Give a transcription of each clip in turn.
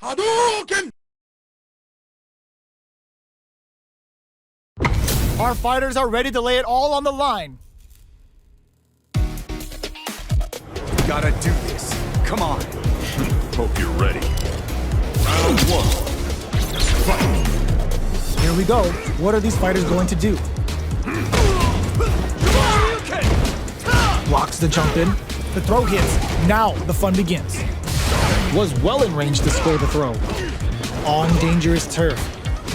Hadouken! Our fighters are ready to lay it all on the line. Gotta do this. Come on. Hope you're ready. Round one. Fight! Here we go. What are these fighters going to do? Blocks the jump in. The throw hits. Now the fun begins. Was well in range to score the throw. On dangerous turf.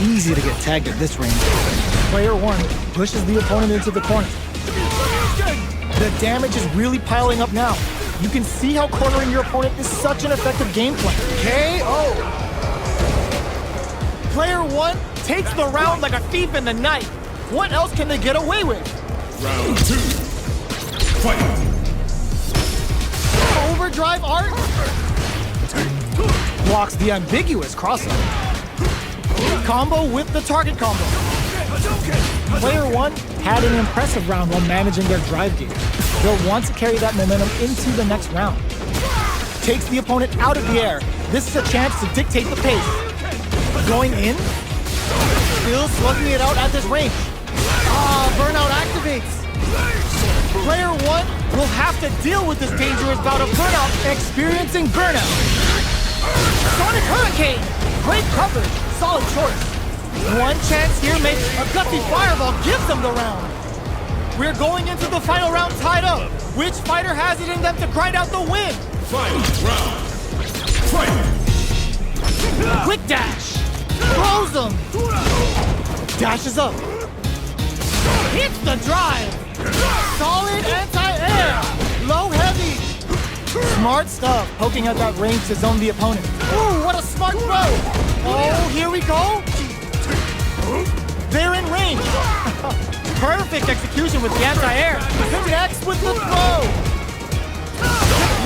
Easy to get tagged at this range. Player one pushes the opponent into the corner. The damage is really piling up now. You can see how cornering your opponent is such an effective game plan. KO! Player one takes the round like a thief in the night. What else can they get away with? Round two. Fight! Overdrive art? Blocks the ambiguous crossover. Combo with the target combo. Player one had an impressive round while managing their drive gauge. They'll want to carry that momentum into the next round. Takes the opponent out of the air. This is a chance to dictate the pace. Going in. Still slugging it out at this range. Burnout activates. Player one will have to deal with this dangerous bout of burnout, experiencing burnout. Sonic Hurricane! Great coverage, solid choice. One chance here makes a gutsy fireball gives them the round. We're going into the final round tied up. Which fighter has it in them to grind out the win? Final round. Fight! Quick dash! Throws them! Dashes up. Hits the drive! Solid anti-air! Low heavy! Smart stuff, poking at that range to zone the opponent. Ooh, what a smart throw! Oh, here we go! They're in range! Perfect execution with the anti-air! Connects with the throw!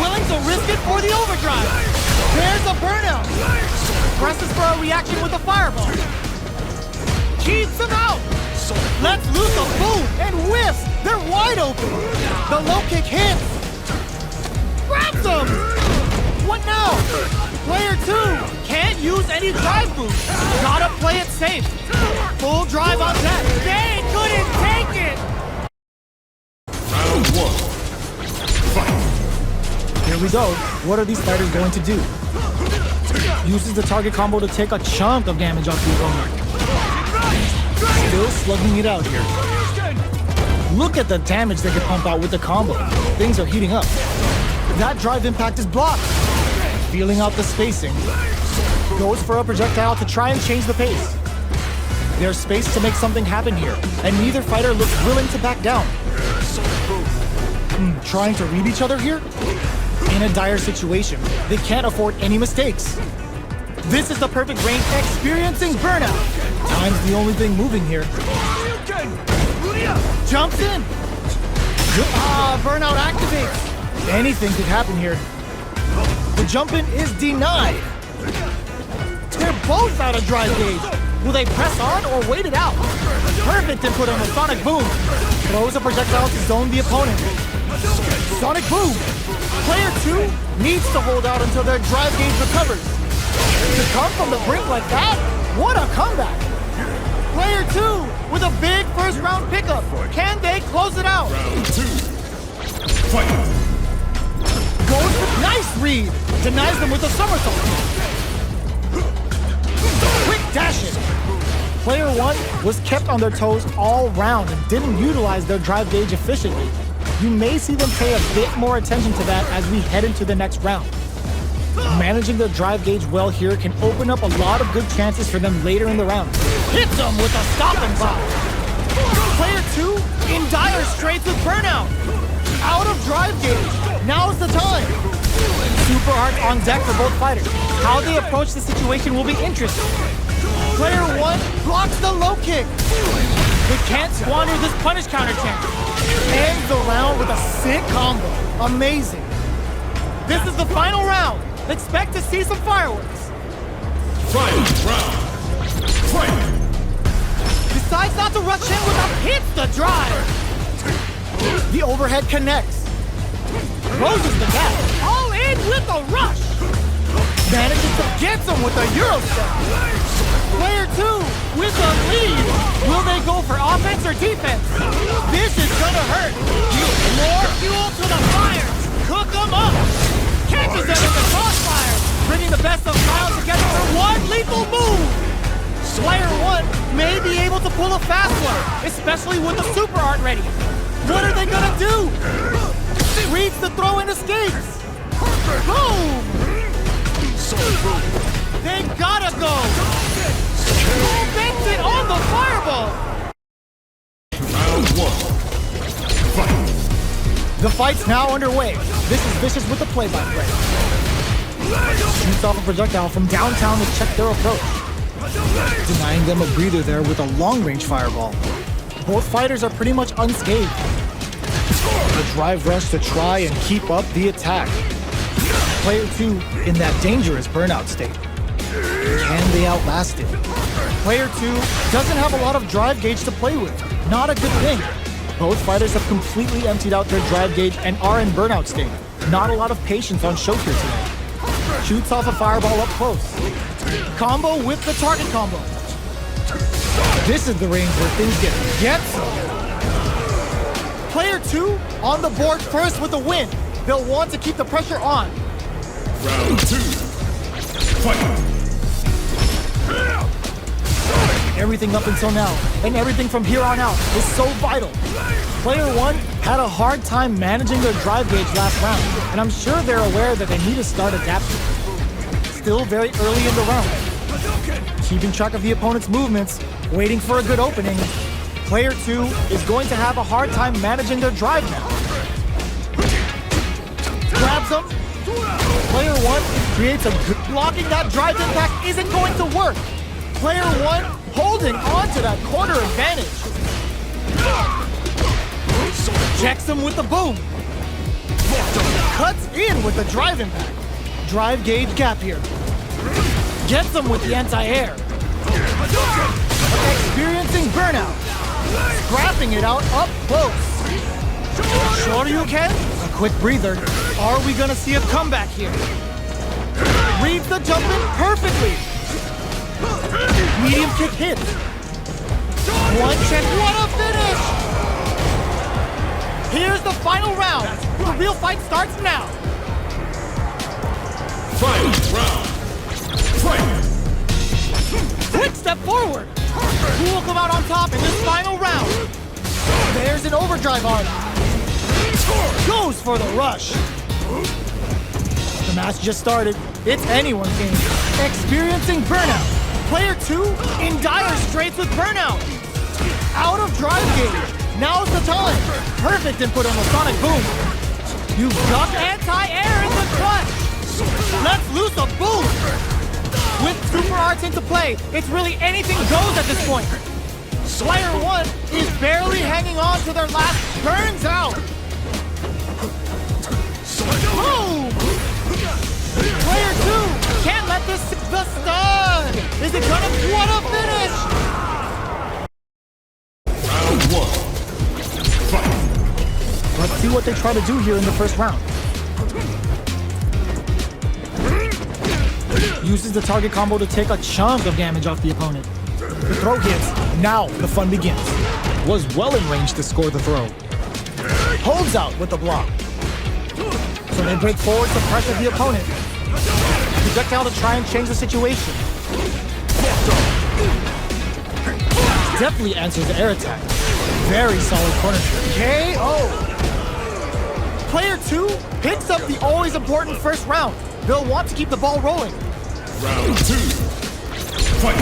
Willing to risk it for the overdrive! There's a burnout! Presses for a reaction with a fireball! Keeps him out! Let's loose a boom and whiffs! They're wide open! The low kick hits! Grabs them! What now? Player two can't use any drive boost. Gotta play it safe. Full drive on deck. They couldn't take it! Round one. Fight! Here we go. What are these fighters going to do? Uses the target combo to take a chunk of damage off the opponent. Still slugging it out here. Look at the damage they can pump out with the combo. Things are heating up. That drive impact is blocked. Feeling out the spacing. Goes for a projectile to try and change the pace. There's space to make something happen here, and neither fighter looks willing to back down. Trying to read each other here? In a dire situation, they can't afford any mistakes. This is the perfect range experiencing burnout. Time's the only thing moving here. Jumps in. Burnout activates. Anything could happen here. The jump in is denied. They're both out of drive gauge. Will they press on or wait it out? Perfect input on the Sonic Boom. Throws a projectile to zone the opponent. Sonic Boom. Player two needs to hold out until their drive gauge recovers. To come from the brink like that? What a comeback! Player two with a big first round pickup. Can they close it out? Round two. Fight! Goes with nice read. Denies them with a somersault. Quick dash it. Player one was kept on their toes all round and didn't utilize their drive gauge efficiently. You may see them pay a bit more attention to that as we head into the next round. Managing their drive gauge well here can open up a lot of good chances for them later in the round. Hits them with a stop and pop. Player two in dire straits with burnout. Out of drive gauge. Now's the time. Super art on deck for both fighters. How they approach the situation will be interesting. Player one blocks the low kick. They can't squander this punish counter chance. Ends the round with a sick combo. Amazing. This is the final round. Expect to see some fireworks. Final round. Fight! Decides not to rush in without hits the drive. The overhead connects. Closes the gap. All in with a rush. Manages to get him with a Euro step. Player 2 with a lead. Will they go for offense or defense? This is gonna hurt. More fuel to the fire. Cook them up. Catches them in the crossfire. Bringing the best of Kyle together for one lethal move. Player 1 may be able to pull a fast one, especially with the super art ready. What are they gonna do? Reads the throw and escapes. Boom! They gotta go. Who makes it on the fireball? Round 1. Fight. The fight's now underway. This is Vicious with the play-by-play. Shoots off a projectile from downtown to check their approach, denying them a breather there with a long-range fireball. Both fighters are pretty much unscathed. The drive rush to try and keep up the attack. Player 2 in that dangerous burnout state. Can they outlast it? Player 2 doesn't have a lot of drive gauge to play with. Not a good thing. Both fighters have completely emptied out their drive gauge and are in burnout state. Not a lot of patience on show here today. Shoots off a fireball up close. Combo with the target combo. This is the range where things get some. Player 2 on the board first with a win. They'll want to keep the pressure on. Round 2. Fight. Everything up until now, and everything from here on out, is so vital. Player 1 had a hard time managing their drive gauge last round, and I'm sure they're aware that they need to start adapting. Still very early in the round. Keeping track of the opponent's movements, waiting for a good opening. Player 2 is going to have a hard time managing their drive now. Grabs them. Player 1 creates a good... Blocking that drive impact isn't going to work. Player 1 holding on to that corner advantage. Checks him with the boom. Cuts in with the drive impact. Drive gauge gap here. Gets him with the anti-air. Experiencing burnout. Scrapping it out up close. Sure you can? A quick breather. Are we gonna see a comeback here? Reads the jump in perfectly. Medium kick hits. One check, what a finish! Here's the final round. The real fight starts now. Final round. Fight. Quick step forward. Who will come out on top in this final round? There's an overdrive arm. Goes for the rush. The match just started. It's anyone's game. Experiencing burnout. Player 2 in dire straits with burnout. Out of drive gauge. Now's the time. Perfect input on the sonic boom. You've got anti-air in the clutch. Let's loose a boom. With super arts into play, it's really anything goes at this point. Player 1 is barely hanging on to their last burns out. Boom! Player 2 can't let this the stun. Is it gonna? What a finish! Round 1. Fight. Let's see what they try to do here in the first round. Uses the target combo to take a chunk of damage off the opponent. The throw hits. Now the fun begins. Was well in range to score the throw. Holds out with the block. So they break forward to pressure the opponent. Projectile to try and change the situation. Definitely answers the air attack. Very solid corner kick. KO! Player 2 picks up the always important first round. They'll want to keep the ball rolling. Round 2. Fight.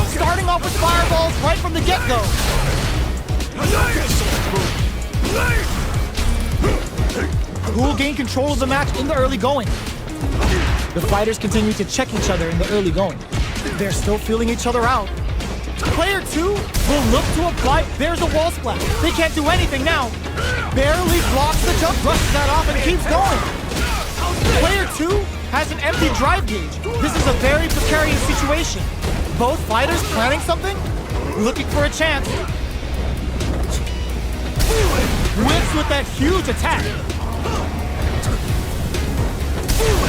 Starting off with fireballs right from the get-go. Who will gain control of the match in the early going? The fighters continue to check each other in the early going. They're still feeling each other out. Player 2 will look to apply. There's a wall splash. They can't do anything now. Barely blocks the jump, brushes that off, and keeps going. Player 2 has an empty drive gauge. This is a very precarious situation. Both fighters planning something, looking for a chance. Whips with that huge attack.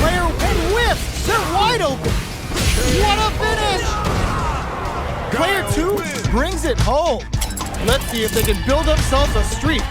Player 1, They're wide open. What a finish! Player 2 brings it home. Let's see if they can build themselves a streak